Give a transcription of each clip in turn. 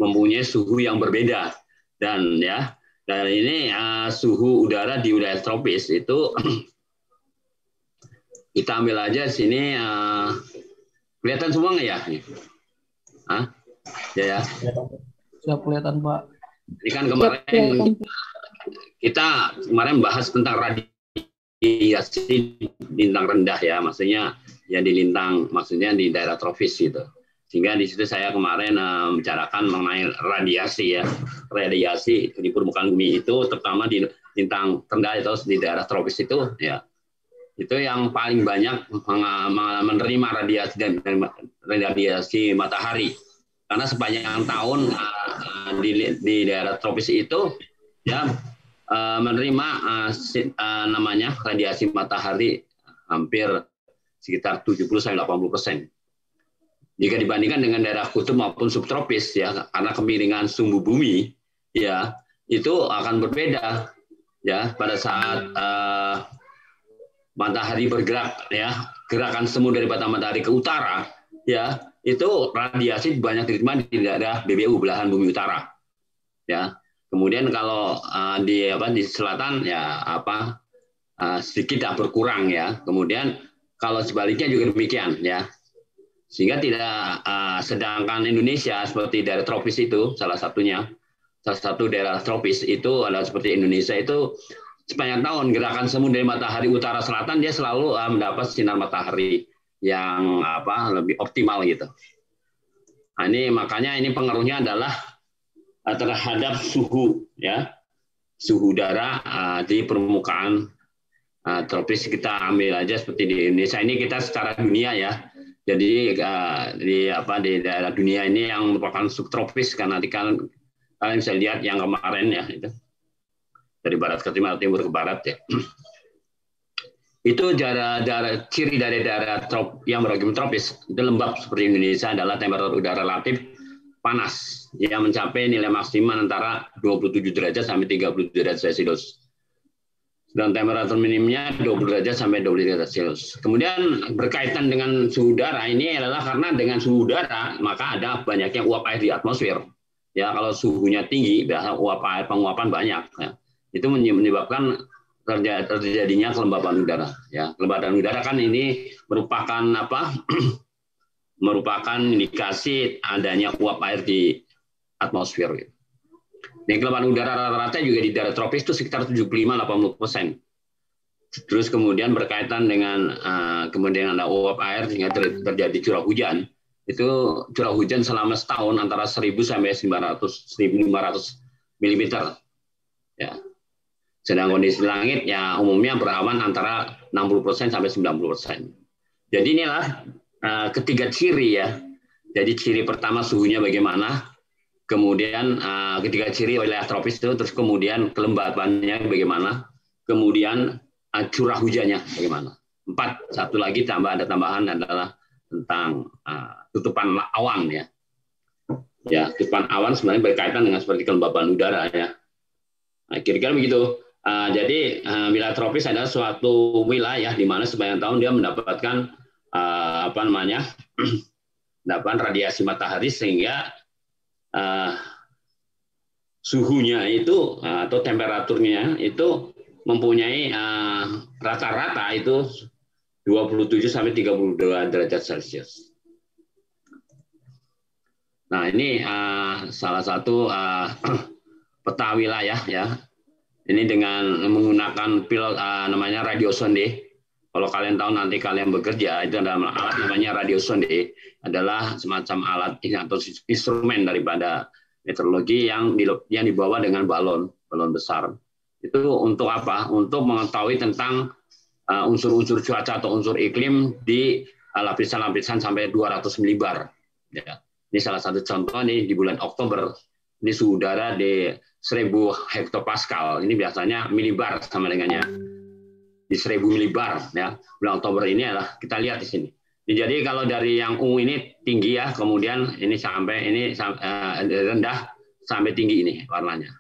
mempunyai suhu yang berbeda dan ini suhu udara di wilayah tropis itu kita ambil aja sini kelihatan semua nggak ya? Ya. Sudah kelihatan Pak. Ini kan kemarin kita bahas tentang radiasi lintang rendah ya, maksudnya yang di lintang, maksudnya di daerah tropis gitu. Sehingga di situ saya kemarin membicarakan mengenai radiasi ya, radiasi di permukaan bumi itu, terutama di lintang rendah atau di daerah tropis itu ya, itu yang paling banyak menerima radiasi dan radiasi matahari. Karena sepanjang tahun di daerah tropis itu ya menerima namanya radiasi matahari hampir sekitar 70-80%. Jika dibandingkan dengan daerah kutub maupun subtropis ya, karena kemiringan sumbu bumi ya itu akan berbeda ya pada saat matahari bergerak ya, gerakan semu daripada matahari ke utara ya, itu radiasi banyak diterima di daerah BBU, belahan bumi utara ya. Kemudian kalau di selatan ya sedikit berkurang ya. Kemudian kalau sebaliknya juga demikian ya. Sehingga tidak sedangkan Indonesia seperti daerah tropis itu salah satu daerah tropis itu adalah seperti Indonesia itu sepanjang tahun gerakan semu dari matahari utara selatan dia selalu mendapat sinar matahari yang lebih optimal gitu. Nah, ini makanya ini pengaruhnya adalah terhadap suhu ya, suhu udara di permukaan tropis. Kita ambil aja seperti di Indonesia ini, kita secara dunia ya. Jadi di daerah dunia ini yang merupakan subtropis, karena kalian bisa lihat yang kemarin ya itu dari barat ke timur, timur ke barat ya. Itu ciri dari daerah yang beragam tropis itu lembab seperti Indonesia adalah temperatur udara relatif panas yang mencapai nilai maksimal antara 27 derajat sampai 30 derajat Celcius. Dan temperatur minimumnya 20 derajat sampai 20 derajat Celcius. Kemudian berkaitan dengan suhu udara ini adalah karena dengan suhu udara maka ada banyaknya uap air di atmosfer. Ya, kalau suhunya tinggi, biasa penguapan banyak. Ya. Itu menyebabkan terjadinya kelembaban udara. Ya, kelembaban udara kan ini merupakan merupakan indikasi adanya uap air di atmosfer. Gitu. Dan kelembaban udara rata-rata juga di daerah tropis itu sekitar 75-80%. Terus kemudian berkaitan dengan kemudian ada uap air sehingga terjadi curah hujan. Itu curah hujan selama setahun antara 1.000 sampai 1.500 mm. Ya. Sedang kondisi langit ya umumnya berawan antara 60% sampai 90%. Jadi inilah ketiga ciri ya. Jadi ciri pertama suhunya bagaimana, kemudian ketiga ciri wilayah tropis itu, terus kemudian kelembabannya bagaimana, kemudian curah hujannya bagaimana. 4, satu lagi ada tambahan adalah tentang tutupan awan ya. Ya, tutupan awan sebenarnya berkaitan dengan seperti kelembaban udara ya. Nah, kira-kira begitu. Jadi wilayah tropis adalah suatu wilayah di mana sepanjang tahun dia mendapatkan mendapatkan radiasi matahari sehingga suhunya itu atau temperaturnya itu mempunyai rata-rata itu 27 sampai 32 derajat Celcius. Nah, ini salah satu peta wilayah ya. Ini dengan menggunakan pilot namanya radiosonde. Kalau kalian tahu nanti kalian bekerja, itu ada alat namanya radiosonde, adalah semacam alat atau instrumen daripada meteorologi yang dibawa dengan balon besar. Itu untuk apa? Untuk mengetahui tentang unsur-unsur cuaca atau unsur iklim di lapisan-lapisan sampai 200 milibar. Ya. Ini salah satu contoh nih di bulan Oktober. Ini suhu udara di 1000 hektopascal. Ini biasanya milibar sama dengannya. Di 1000 milibar ya. Bulan Oktober ini adalah kita lihat di sini. Jadi kalau dari yang ungu ini tinggi ya, kemudian ini rendah sampai tinggi ini warnanya.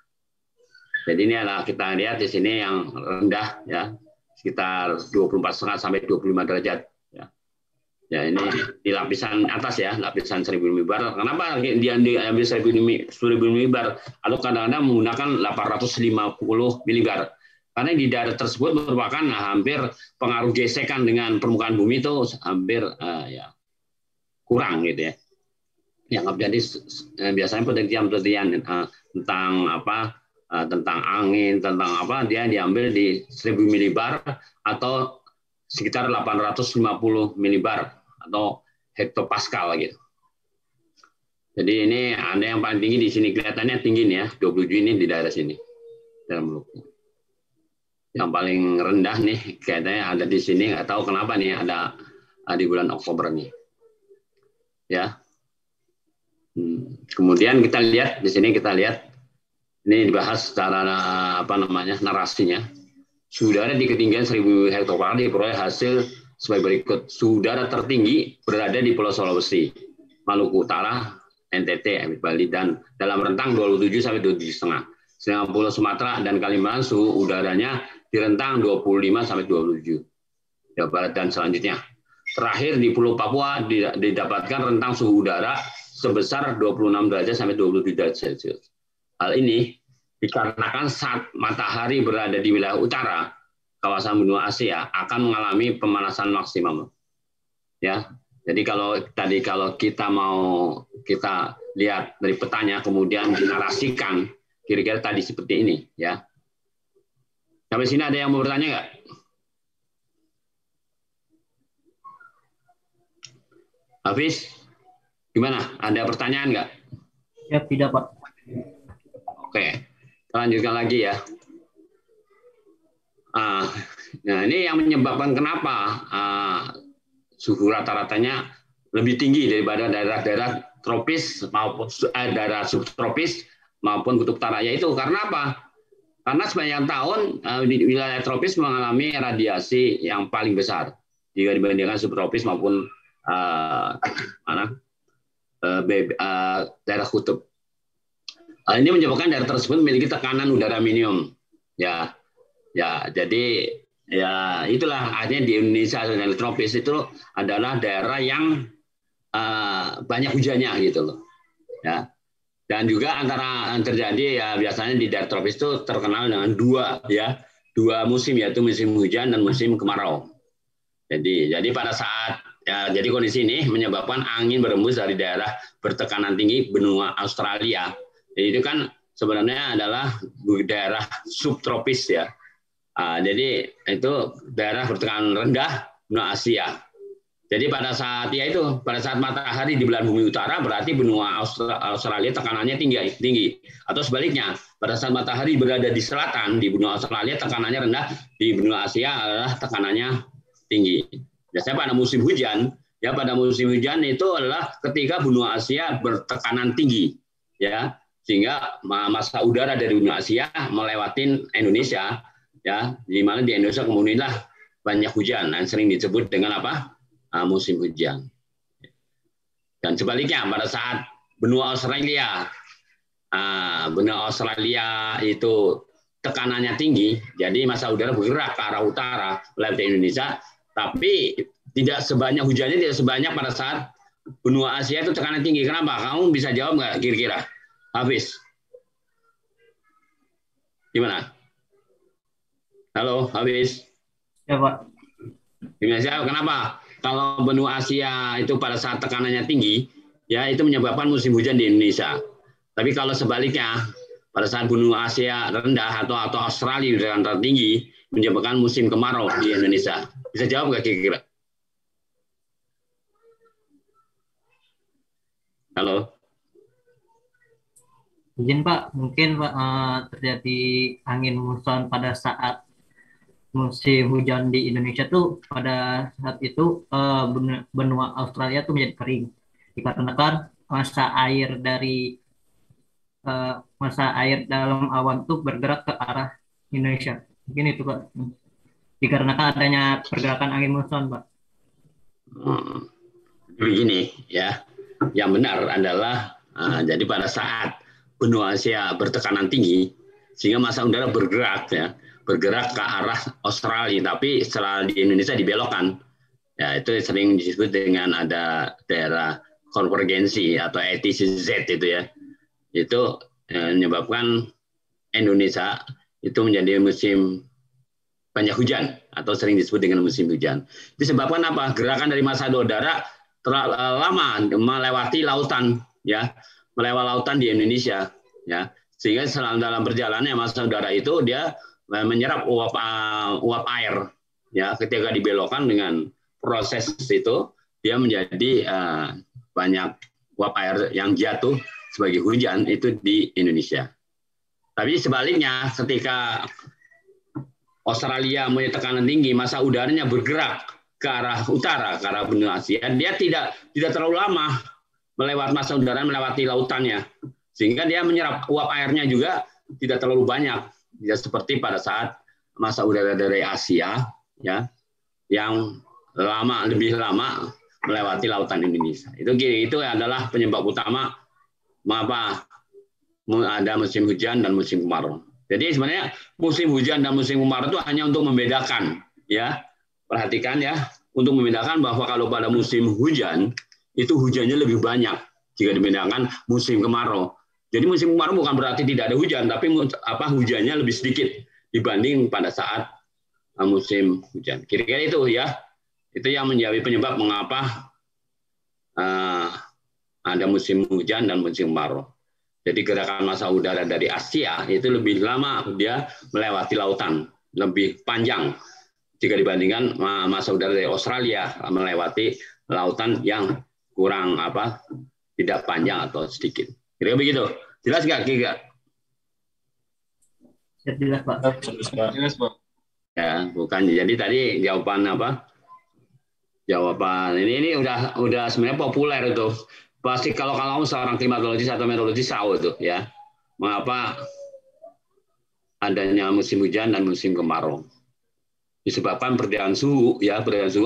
Jadi ini adalah kita lihat di sini yang rendah ya, sekitar 24,5 sampai 25 derajat ya. Ya, ini di lapisan atas ya, lapisan 1000 milibar. Kenapa dia diambil 1000 milibar atau kadang-kadang menggunakan 850 milibar? Karena di daerah tersebut merupakan hampir pengaruh gesekan dengan permukaan bumi itu hampir ya kurang gitu ya. Yang jadi biasanya penelitian tentang apa tentang angin, tentang apa dia diambil di 1000 milibar atau sekitar 850 milibar atau hektopascal gitu. Jadi ini ada yang paling tinggi di sini kelihatannya tinggi nih ya, 27 ini di daerah sini. Dalam Maluku. Yang paling rendah nih kayaknya ada di sini, nggak tahu kenapa nih ada di bulan Oktober nih. Ya. Kemudian kita lihat di sini ini dibahas secara apa namanya narasinya. Suhu udara di ketinggian 1000 hektopascal diperoleh hasil sebagai berikut. Suhu udara tertinggi berada di Pulau Sulawesi, Maluku Utara, NTT, Bali, dan dalam rentang 27 sampai 27,5. Sedangkan Pulau Sumatera dan Kalimantan suhu udaranya di rentang 25 sampai 27. Jawa Barat dan selanjutnya. Terakhir di Pulau Papua didapatkan rentang suhu udara sebesar 26 derajat sampai 27 derajat Celcius. Hal ini dikarenakan saat matahari berada di wilayah utara, kawasan benua Asia akan mengalami pemanasan maksimum. Ya, jadi kalau kita lihat dari petanya kemudian dinarasikan kira-kira tadi seperti ini, ya. Sampai sini ada yang mau bertanya nggak? Hafiz, gimana? Ada pertanyaan nggak? Ya, tidak, Pak. Oke, lanjutkan lagi ya. Nah, ini yang menyebabkan kenapa suhu rata-ratanya lebih tinggi daripada daerah-daerah tropis maupun daerah subtropis maupun kutub utara. Yaitu karena apa? Karena sepanjang tahun di wilayah tropis mengalami radiasi yang paling besar jika dibandingkan subtropis maupun daerah kutub. Ini menyebabkan daerah tersebut memiliki tekanan udara minimum. Ya, jadi ya itulah artinya di Indonesia dan tropis itu adalah daerah yang banyak hujannya gitu loh. Ya. Dan juga antara terjadi ya biasanya di daerah tropis itu terkenal dengan dua musim, yaitu musim hujan dan musim kemarau. Jadi pada saat jadi kondisi ini menyebabkan angin berembus dari daerah bertekanan tinggi benua Australia. Jadi itu kan sebenarnya adalah daerah subtropis ya. Jadi itu daerah bertekanan rendah benua Asia. Jadi pada saat matahari di belahan bumi utara berarti benua Australia tekanannya tinggi. Atau sebaliknya, pada saat matahari berada di selatan di benua Australia tekanannya rendah, di benua Asia adalah tekanannya tinggi. Biasanya pada musim hujan itu adalah ketika benua Asia bertekanan tinggi, ya, sehingga massa udara dari benua Asia melewati Indonesia, ya, di mana di Indonesia kemudian banyak hujan dan sering disebut dengan apa? Musim hujan. Dan sebaliknya pada saat benua Australia itu tekanannya tinggi, jadi massa udara bergerak ke arah utara melewati Indonesia, tapi tidak sebanyak pada saat benua Asia itu tekanan tinggi. Kenapa? Kamu bisa jawab nggak kira-kira? Hafiz. Gimana? Halo, Hafiz. Ya, Pak. Gimana? Kenapa? Kalau benua Asia itu pada saat tekanannya tinggi, ya itu menyebabkan musim hujan di Indonesia. Tapi kalau sebaliknya, pada saat benua Asia rendah atau Australia dengan tertinggi, menyebabkan musim kemarau di Indonesia. Bisa jawab nggak kira-kira? Halo. Izin, Pak. Mungkin Pak terjadi angin muson pada saat musim hujan di Indonesia tuh pada saat itu benua Australia tuh menjadi kering dikarenakan massa air dalam awan tuh bergerak ke arah Indonesia. Mungkin itu, Pak. Dikarenakan adanya pergerakan angin muson, Pak. Begini ya, yang benar adalah jadi pada saat benua Asia bertekanan tinggi sehingga massa udara bergerak ke arah Australia, tapi setelah di Indonesia dibelokkan Ya, itu sering disebut dengan ada daerah konvergensi atau ETCZ itu ya. Itu menyebabkan Indonesia itu menjadi musim banyak hujan atau sering disebut dengan musim hujan. Disebabkan apa? Gerakan dari massa udara terlalu lama melewati lautan ya, melewati lautan di Indonesia ya. Sehingga dalam perjalanannya massa udara itu dia menyerap uap air ya, ketika dibelokkan dengan proses itu dia menjadi banyak uap air yang jatuh sebagai hujan itu di Indonesia. Tapi sebaliknya ketika Australia punya tekanan tinggi, massa udaranya bergerak ke arah utara, ke arah benua Asia, dia tidak terlalu lama melewati massa udara, melewati lautannya, sehingga dia menyerap uap airnya juga tidak terlalu banyak, tidak seperti pada saat massa udara dari Asia, ya, yang lebih lama melewati lautan Indonesia. Itu adalah penyebab utama mengapa ada musim hujan dan musim kemarau. Jadi sebenarnya musim hujan dan musim kemarau itu hanya untuk membedakan, ya. Perhatikan ya, untuk membedakan bahwa kalau pada musim hujan itu hujannya lebih banyak jika dibandingkan musim kemarau. Jadi musim kemarau bukan berarti tidak ada hujan, tapi hujannya lebih sedikit dibanding pada saat musim hujan. Kira-kira itu ya, itu yang menjadi penyebab mengapa ada musim hujan dan musim kemarau. Jadi gerakan massa udara dari Asia itu lebih lama dia melewati lautan, lebih panjang jika dibandingkan massa udara dari Australia melewati lautan yang kurang tidak panjang atau sedikit. Kira-kira begitu. Jelas nggak, Kira? Jelas, Pak. Jelas, Pak. Ya, bukan. Jadi tadi jawaban Jawaban ini udah sebenarnya populer itu. Pasti kalau kamu seorang klimatologis atau meteorologis tahu itu ya, mengapa adanya musim hujan dan musim kemarau. Disebabkan perbedaan suhu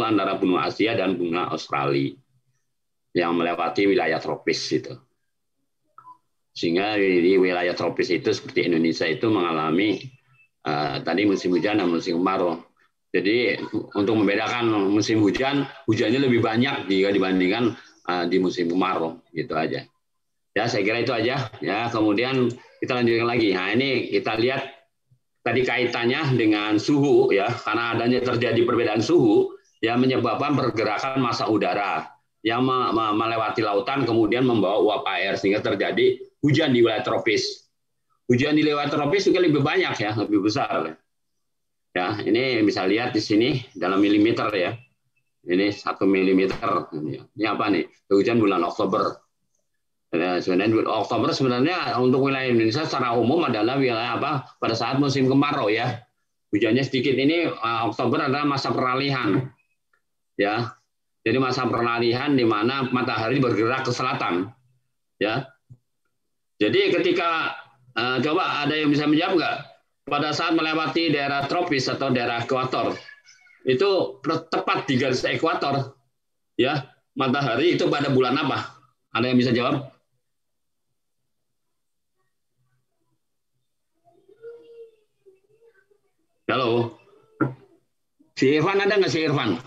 antara benua Asia dan benua Australia yang melewati wilayah tropis itu. Sehingga di wilayah tropis itu seperti Indonesia itu mengalami tadi musim hujan dan musim kemarau. Jadi untuk membedakan musim hujan, hujannya lebih banyak jika dibandingkan di musim kemarau, gitu aja. Ya, saya kira itu aja. Ya, kemudian kita lanjutkan lagi. Nah, ini kita lihat tadi kaitannya dengan suhu ya, karena adanya terjadi perbedaan suhu yang menyebabkan pergerakan massa udara yang melewati lautan kemudian membawa uap air sehingga terjadi hujan di wilayah tropis. Hujan di wilayah tropis juga lebih banyak ya, lebih besar. Ya, ini bisa lihat di sini dalam milimeter ya. Ini 1 milimeter. Ini apa nih? Hujan bulan Oktober. Sebenarnya Oktober sebenarnya untuk wilayah Indonesia secara umum adalah wilayah pada saat musim kemarau ya. Hujannya sedikit. Ini Oktober adalah masa peralihan. Ya. Jadi masa peralihan di mana matahari bergerak ke selatan. Ya. Jadi ketika coba ada yang bisa menjawab nggak? Pada saat melewati daerah tropis atau daerah ekuator, itu tepat di garis ekuator, ya, matahari itu pada bulan apa? Ada yang bisa jawab? Halo, si Irfan ada nggak si Irfan?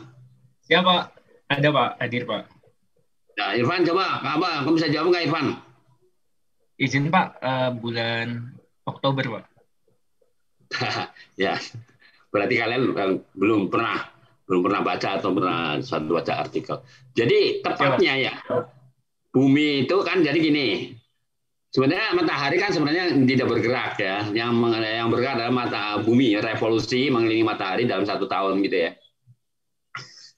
Ya Pak, ada Pak, hadir Pak. Nah, Irfan coba, kamu bisa jawab nggak Irfan? Izin Pak, bulan Oktober Pak. Ya, berarti kalian belum pernah baca atau pernah baca artikel. Jadi tepatnya ya, bumi itu kan jadi gini. Sebenarnya matahari kan sebenarnya tidak bergerak ya. Yang bergerak adalah bumi, revolusi mengelilingi matahari dalam 1 tahun gitu ya.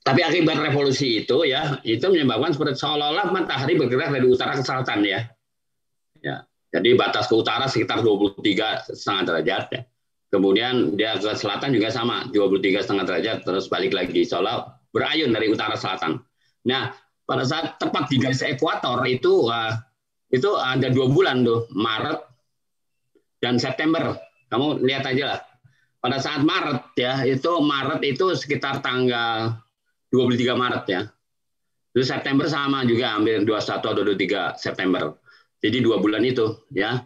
Tapi akibat revolusi itu ya, itu menyebabkan seperti seolah-olah matahari bergerak dari utara ke selatan ya. Ya. Jadi batas ke utara sekitar 23,5 derajat ya. Kemudian dia ke selatan juga sama, 23,5 derajat, terus balik lagi, seolah berayun dari utara selatan. Nah, pada saat tepat di garis ekuator itu ada 2 bulan tuh, Maret dan September. Kamu lihat aja lah. Pada saat Maret itu sekitar tanggal 23 Maret ya. Terus September sama juga, hampir 21 atau 23 September. Jadi 2 bulan itu ya.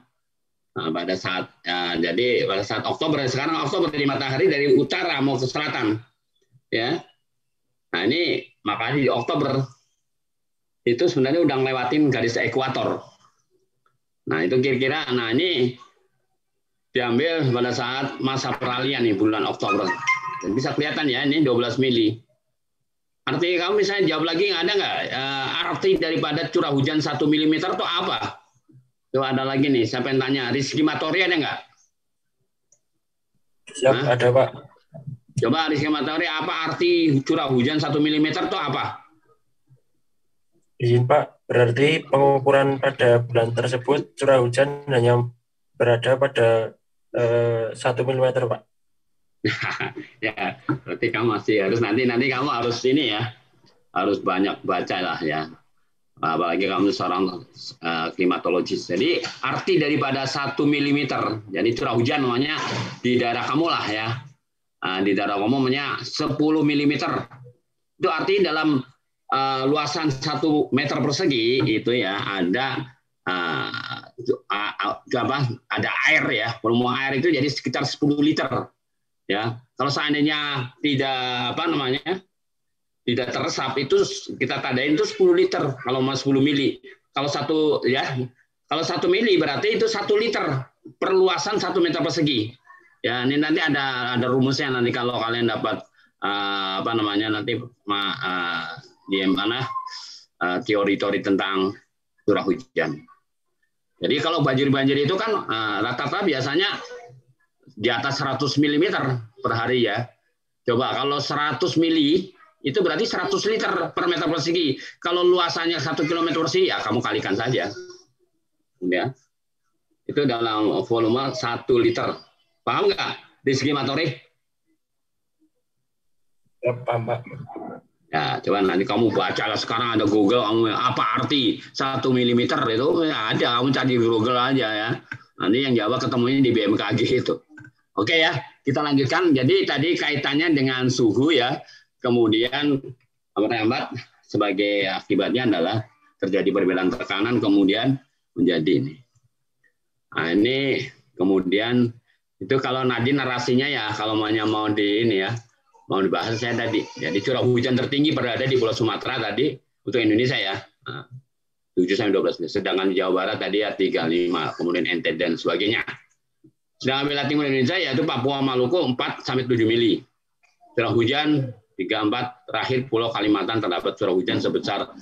Nah, pada saat Oktober, sekarang Oktober, dari matahari dari utara mau ke selatan, ya. Nah ini makanya di Oktober itu sebenarnya udah ngelewatin garis ekuator. Nah itu kira-kira, nah ini diambil pada saat masa peralihan nih bulan Oktober. Dan bisa kelihatan ya ini 12 mili. Arti kamu misalnya jawab lagi ada nggak arti daripada curah hujan 1 milimeter itu apa? Tuh ada lagi nih, siapa yang tanya? Rizky Matori ada nggak? Siap, ada Pak. Coba Rizky Matori, apa arti curah hujan 1 milimeter itu apa? Izin Pak, berarti pengukuran pada bulan tersebut curah hujan hanya berada pada 1 milimeter Pak. Ya, berarti kamu masih harus nanti kamu harus ini ya, harus banyak baca lah ya. Apalagi kamu seorang klimatologis. Jadi arti daripada 1 milimeter, jadi curah hujan namanya di daerah kamu lah ya. Di daerah kamu namanya 10 milimeter. Itu arti dalam luasan 1 meter persegi itu ya ada ada air ya, volume air itu jadi sekitar 10 liter. Ya, kalau seandainya tidak tidak teresap itu kita tandain itu 10 liter kalau mau 10 mili. Kalau 1 mili berarti itu 1 liter per luasan 1 meter persegi. Ya, ini nanti ada rumusnya nanti kalau kalian dapat nanti di mana teori-teori tentang curah hujan. Jadi kalau banjir itu kan rata-rata biasanya di atas 100 mm per hari ya. Coba kalau 100 mili itu berarti 100 liter per meter persegi. Kalau luasannya 1 km persegi ya kamu kalikan saja. Ya. Itu dalam volume 1 liter. Paham nggak? Rizky Matori? Ya, paham Pak. Ya, coba nanti kamu baca lah, sekarang ada Google, apa arti 1 mm itu ya ada, kamu cari di Google aja ya. Nanti yang jawab ketemunya di BMKG itu. Oke ya, kita lanjutkan. Jadi tadi kaitannya dengan suhu ya. Kemudian merambat sebagai akibatnya adalah terjadi perbedaan tekanan kemudian menjadi ini. Nah, ini kemudian itu kalau Nadine narasinya ya kalau mau di ini ya, mau dibahas saya tadi. Jadi curah hujan tertinggi berada di Pulau Sumatera tadi untuk Indonesia ya. Nah, 7-12. Sedangkan di Jawa Barat tadi ya 35, kemudian NTT dan sebagainya. Sedangkan wilayah timur Indonesia yaitu Papua Maluku 4-7 mili. Curah hujan 3-4, terakhir Pulau Kalimantan terdapat curah hujan sebesar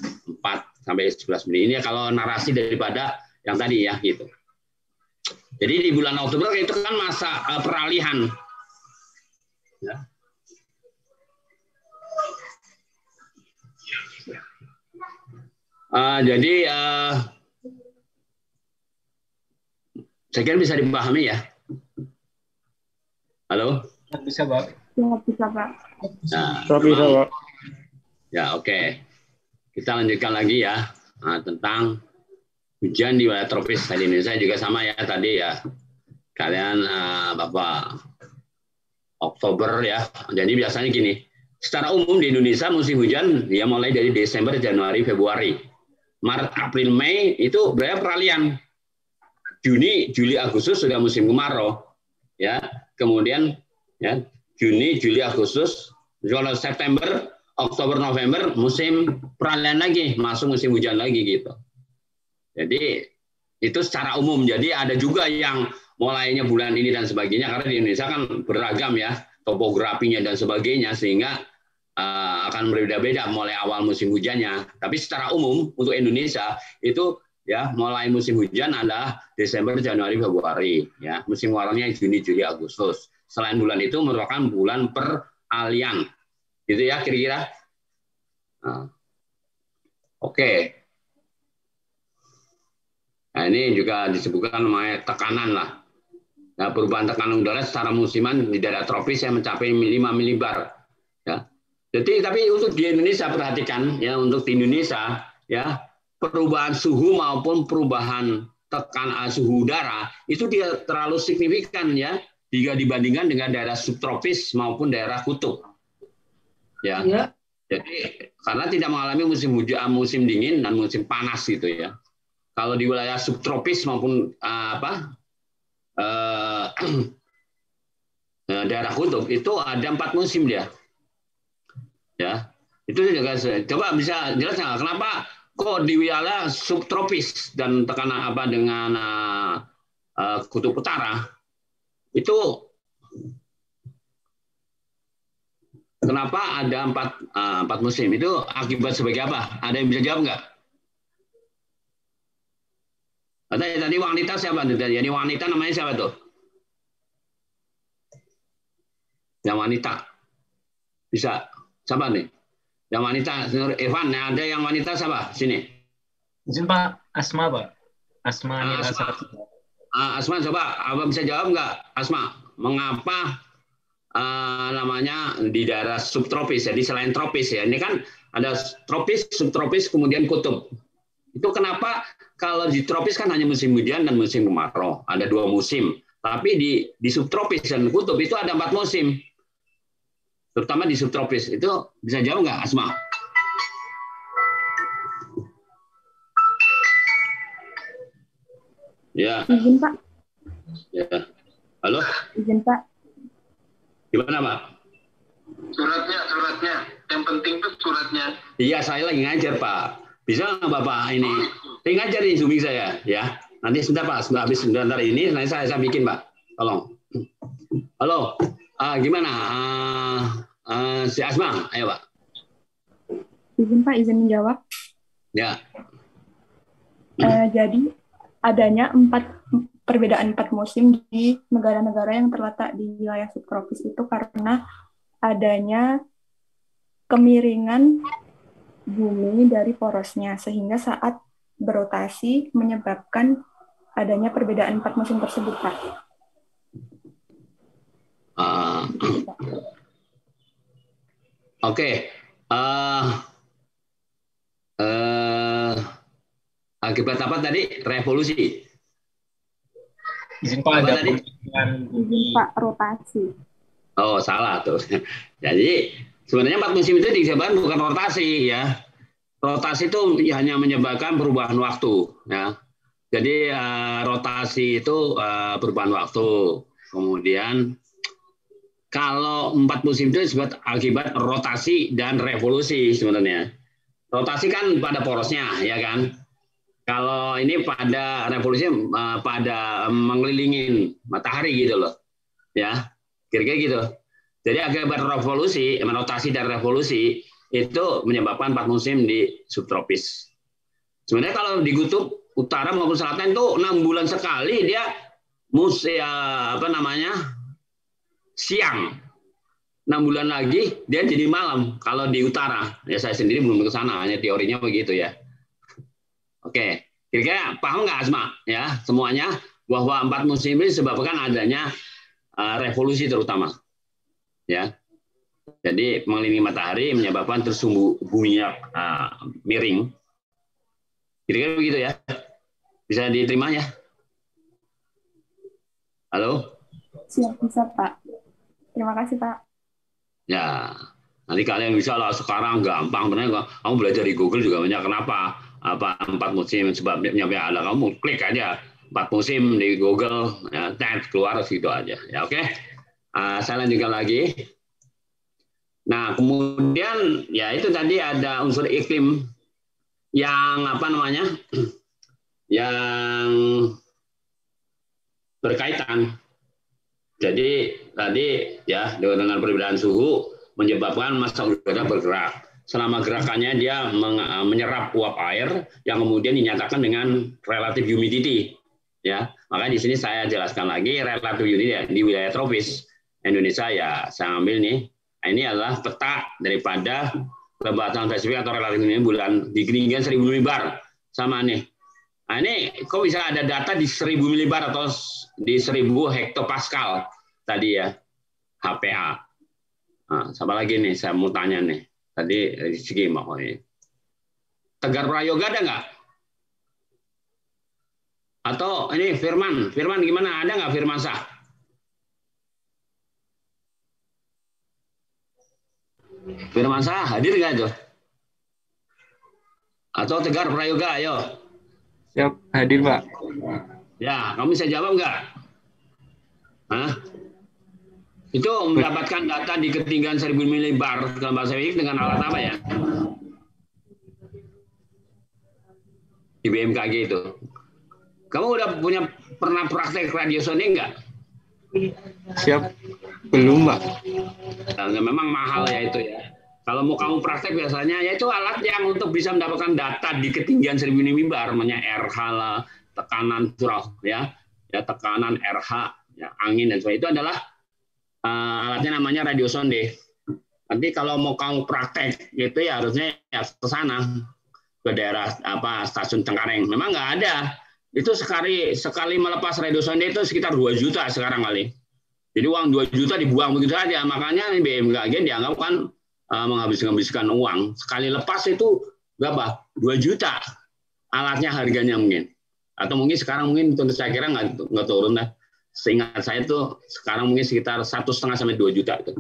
4-11 mili. Ini kalau narasi daripada yang tadi ya gitu. Jadi di bulan Oktober itu kan masa peralihan. Ya. Jadi saya kira bisa dipahami ya. Halo? Bisa, Pak. Ya, bisa, Pak. Nah, Bisa, Pak. ya, oke. Kita lanjutkan lagi ya tentang hujan di wilayah tropis. Tadi Indonesia juga sama ya tadi ya. Kalian Bapak Oktober ya. Jadi biasanya gini. Secara umum di Indonesia musim hujan ya mulai dari Desember, Januari, Februari. Maret, April, Mei itu berarti peralihan. Juni, Juli, Agustus sudah musim kemarau. Ya, kemudian ya Juni, Juli, Agustus, kalau September, Oktober, November musim peralihan lagi, masuk musim hujan lagi gitu. Jadi itu secara umum. Jadi ada juga yang mulainya bulan ini dan sebagainya karena di Indonesia kan beragam ya topografinya dan sebagainya sehingga akan berbeda-beda mulai awal musim hujannya. Tapi secara umum untuk Indonesia itu ya mulai musim hujan adalah Desember, Januari, Februari. Ya musim kemaraunya Juni, Juli, Agustus. Selain bulan itu merupakan bulan peralihan. Gitu ya kira-kira. Nah. Oke. Nah ini juga disebutkan namanya tekanan lah. Nah, perubahan tekanan udara secara musiman di daerah tropis yang mencapai 5 milibar. Ya. Jadi tapi untuk di Indonesia perhatikan ya untuk di Indonesia ya perubahan suhu maupun perubahan tekanan suhu udara itu tidak terlalu signifikan ya jika dibandingkan dengan daerah subtropis maupun daerah kutub. Ya. Jadi karena tidak mengalami musim hujan, musim dingin dan musim panas gitu ya. Kalau di wilayah subtropis maupun daerah kutub itu ada 4 musim dia. Ya. Itu juga coba bisa jelas nggak kenapa kok di wilayah subtropis dan tekanan apa dengan kutub utara itu kenapa ada empat musim? Itu akibat sebagai apa? Ada yang bisa jawab nggak? Tadi wanita siapa? Jadi wanita namanya siapa tuh? Yang wanita bisa siapa nih? Yang wanita, Evan, ada yang wanita siapa? Sini. Izin Pak, Asma Pak. Asma Nil Asma. Asar. Asma coba apa bisa jawab nggak? Asma, mengapa namanya di daerah subtropis? Jadi selain tropis ya, ini kan ada tropis, subtropis, kemudian kutub. Itu kenapa kalau di tropis kan hanya musim hujan dan musim kemarau, ada 2 musim. Tapi di subtropis dan kutub itu ada 4 musim. Terutama di subtropis. Itu bisa jawab nggak, Asma? Ya. Izin Pak. Ya. Halo? Izin Pak. Gimana, Pak? Suratnya. Yang penting tuh suratnya. Iya, saya lagi ngajar, Pak. Bisa nggak Bapak ini? Saya ngajar nih Zooming saya, ya. Nanti sebentar, Pak. Habis sebentar ini, nanti saya bikin, Pak. Tolong. Halo. Gimana? Si Asma, ayo, Pak. Izin Pak, izin menjawab. Ya. Jadi adanya perbedaan 4 musim di negara-negara yang terletak di wilayah subtropis itu karena adanya kemiringan bumi dari porosnya, sehingga saat berotasi menyebabkan adanya perbedaan 4 musim tersebut, Pak. Oke. Akibat apa tadi? Revolusi. Izin Pak, Apa ada tadi? Izin Pak, rotasi. Oh, salah tuh. Jadi sebenarnya 4 musim itu disebabkan bukan rotasi ya. Rotasi itu hanya menyebabkan perubahan waktu ya. Jadi rotasi itu perubahan waktu. Kemudian kalau 4 musim itu disebut akibat rotasi dan revolusi sebenarnya. Rotasi kan pada porosnya ya kan. Kalau ini pada revolusi pada mengelilingin matahari gitu loh. Ya. Kira-kira gitu. Jadi akibat revolusi, rotasi dan revolusi itu menyebabkan 4 musim di subtropis. Sebenarnya kalau di kutub utara maupun selatan itu 6 bulan sekali dia siang. 6 bulan lagi dia jadi malam kalau di utara. Ya saya sendiri belum ke sana, hanya teorinya begitu ya. Oke, kira-kira paham nggak Asma? Ya, semuanya bahwa 4 musim ini disebabkan adanya revolusi terutama. Ya. Jadi mengelilingi matahari menyebabkan buminya miring. Kira-kira begitu ya. Bisa diterima ya? Halo? Siap, bisa Pak. Terima kasih Pak. Ya, nanti kalian bisa lah sekarang gampang. Benar, kamu belajar di Google juga banyak. Kenapa? 4 musim sebabnya ada. Kamu klik aja 4 musim di Google, ya, keluar situ aja. Ya oke. Saya lanjutkan lagi. Nah, kemudian ya itu tadi ada unsur iklim yang yang berkaitan. Jadi tadi ya dengan perbedaan suhu menyebabkan massa udara bergerak. Selama gerakannya dia menyerap uap air yang kemudian dinyatakan dengan relative humidity. Ya, maka di sini saya jelaskan lagi relative humidity ya, di wilayah tropis Indonesia ya saya ambil nih. Nah, ini adalah peta daripada kelembapan spesifik atau relatif humidity bulan di ketinggian 1000 milibar sama nih. Nah, ini kok bisa ada data di 1000 milibar atau di 1000 hektopascal tadi ya, HPA. Nah, siapa lagi nih saya mau tanya nih. Tadi segi mau ini. Tegar Prayoga ada nggak? Atau ini Firman gimana? Ada nggak Firmansyah? Firmansyah hadir nggak itu? Atau Tegar Prayoga, ayo. Siap, hadir Pak. Ya, kamu bisa jawab nggak? Hah? Itu mendapatkan data di ketinggian 1000 milibar kelembapan seismik dengan alat apa ya? Di BMKG itu. Kamu udah pernah praktek radiosonde enggak? Siap. Belum, Pak. Nah, memang mahal ya itu ya. Kalau mau kamu praktek biasanya ya itu alat yang untuk bisa mendapatkan data di ketinggian 1000 milibar, namanya RH lah, tekanan curah ya tekanan RH, ya, angin dan sebagainya. Itu adalah alatnya namanya radiosonde. Nanti kalau mau kamu praktek gitu ya harusnya ya ke sana, ke daerah stasiun Cengkareng. Memang nggak ada. Itu sekali melepas radiosonde itu sekitar 2 juta sekarang kali. Jadi uang 2 juta dibuang begitu saja. Makanya BMKG dianggap kan menghabiskan uang. Sekali lepas itu berapa? 2 juta alatnya harganya mungkin. Atau mungkin sekarang untuk saya kira nggak turun lah. Seingat saya itu sekarang mungkin sekitar 1,5 sampai 2 juta itu.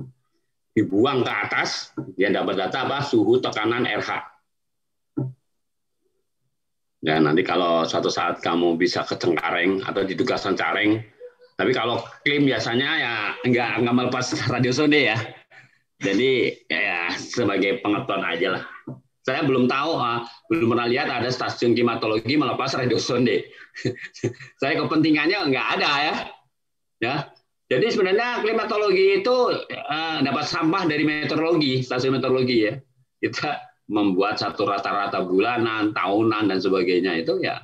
Dibuang ke atas, dia dapat data suhu, tekanan, RH. Ya, nanti kalau suatu saat kamu bisa ke Cengkareng atau di Tugasan Careng, tapi kalau klaim biasanya ya nggak melepas radiosonde ya. Jadi ya sebagai pengetahuan aja lah. Saya belum tahu, belum pernah lihat ada stasiun klimatologi melepas radiosonde. Saya kepentingannya nggak ada ya. Ya. Jadi sebenarnya klimatologi itu dapat sampah dari meteorologi, stasiun meteorologi ya. Kita membuat satu rata-rata bulanan, tahunan dan sebagainya itu ya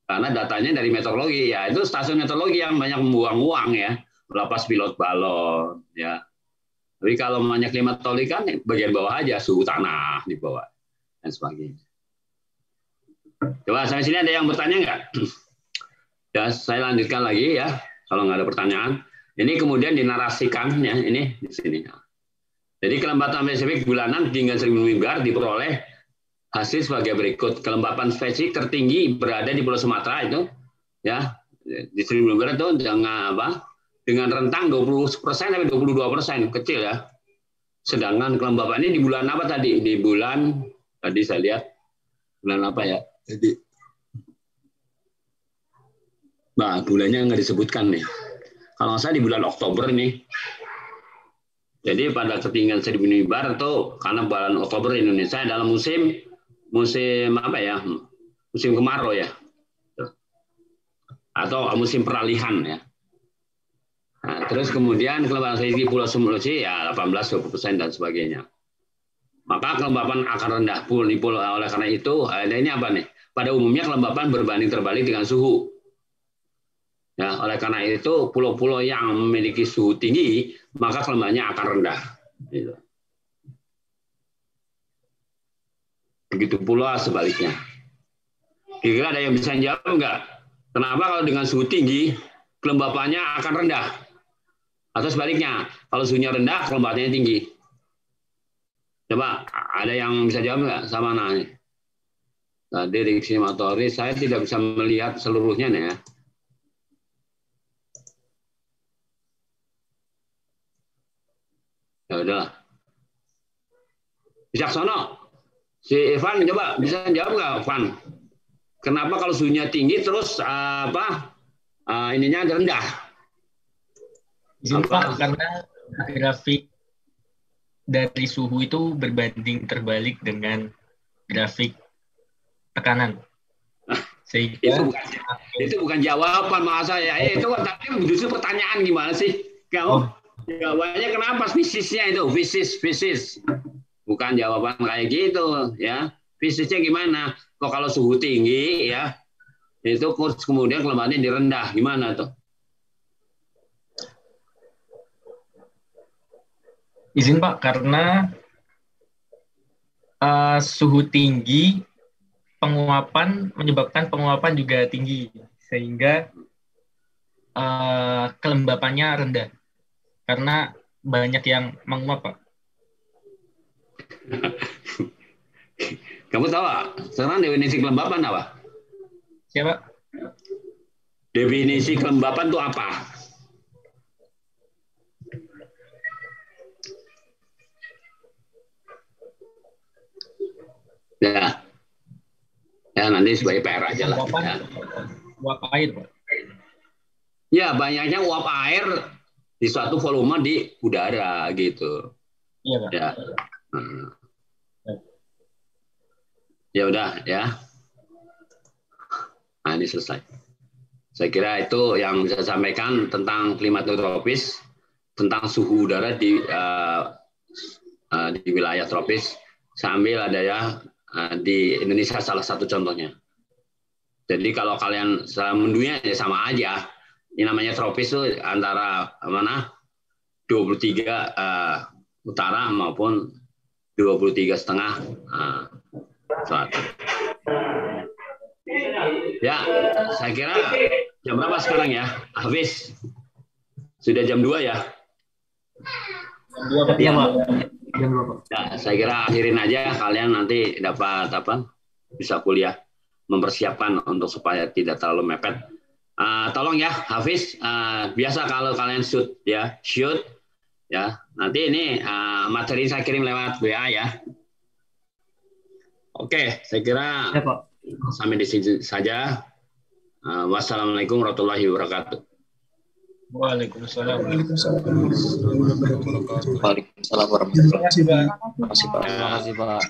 karena datanya dari meteorologi ya. Itu stasiun meteorologi yang banyak membuang uang ya, melepas pilot balon ya. Tapi kalau banyak klimatologi kan bagian bawah aja, suhu tanah di bawah dan sebagainya. Coba sampai sini ada yang bertanya nggak? Ya, saya lanjutkan lagi ya. Kalau nggak ada pertanyaan, ini kemudian dinarasikan ya ini di sini. Jadi kelembapan spesifik bulanan ketinggian 1000 milibar diperoleh hasil sebagai berikut. Kelembapan spesifik tertinggi berada di Pulau Sumatera itu, ya di 1000 milibar itu dengan rentang 20% sampai 22%, kecil ya. Sedangkan kelembapan ini di bulan apa tadi? Di bulan tadi saya lihat bulan apa ya? Jadi, bulannya nggak disebutkan nih. Kalau saya di bulan Oktober nih. Jadi pada ketinggian 1000 milibar itu karena bulan Oktober Indonesia dalam musim apa ya? Musim kemarau ya. Atau musim peralihan ya. Nah, terus kemudian kelembapan di Pulau Sulawesi ya 18-20% dan sebagainya. Maka kelembapan akan rendah oleh karena itu ada ini apa nih? Pada umumnya kelembapan berbanding terbalik dengan suhu. Ya, oleh karena itu pulau-pulau yang memiliki suhu tinggi maka kelembapannya akan rendah. Gitu. Begitu pula sebaliknya. Kira-kira ada yang bisa jawab enggak? Kenapa kalau dengan suhu tinggi kelembapannya akan rendah? Atau sebaliknya, kalau suhunya rendah kelembapannya tinggi? Coba ada yang bisa jawab enggak sama nanya? Tadi diksi motoris saya tidak bisa melihat seluruhnya nih ya. Ya udahlah. Bijaksono, si Evan coba bisa jawab nggak, Evan? Kenapa kalau suhunya tinggi terus ininya rendah? Pak, karena grafik dari suhu itu berbanding terbalik dengan grafik tekanan. Sehingga itu bukan jawaban mas saya. Itu tapi justru pertanyaan gimana sih kamu? Jawabannya kenapa fisisnya itu fisis bukan jawaban kayak gitu ya. Fisisnya gimana? Kok kalau suhu tinggi ya itu kemudian kelembapannya direndah gimana tuh? Izin Pak, karena suhu tinggi menyebabkan penguapan juga tinggi sehingga kelembapannya rendah. Karena banyak yang menguap, Pak. Kamu tahu, sekarang definisi kelembapan apa? Siapa? Definisi kelembapan itu apa? Ya nanti sebagai PR aja lah. Ya. Uap air, Pak. Ya, banyaknya uap air di suatu volume di udara gitu. Iya, Pak. Ya. Ya udah ya. Nah, ini selesai. Saya kira itu yang bisa saya sampaikan tentang klimatotropis, tentang suhu udara di wilayah tropis. Sambil ada ya di Indonesia salah satu contohnya. Jadi kalau kalian mendunia ya sama aja. Ini namanya tropis itu antara mana 23 utara maupun 23,5 selatan. Ya, saya kira jam berapa sekarang ya? Hafiz? Sudah jam 2 ya? Iya, Pak. Jam 2, Pak. Ya, saya kira akhirin aja, kalian nanti dapat bisa kuliah, mempersiapkan untuk supaya tidak terlalu mepet. Tolong ya, Hafiz, biasa kalau kalian shoot ya. Nanti ini materi saya kirim lewat WA ya. Oke, saya kira Ya, Pak. sampai di sini saja. Wassalamualaikum warahmatullahi wabarakatuh. Waalaikumsalam. Waalaikumsalam warahmatullahi wabarakatuh. Terima kasih, Pak. Terima kasih, Pak.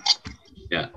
Ya.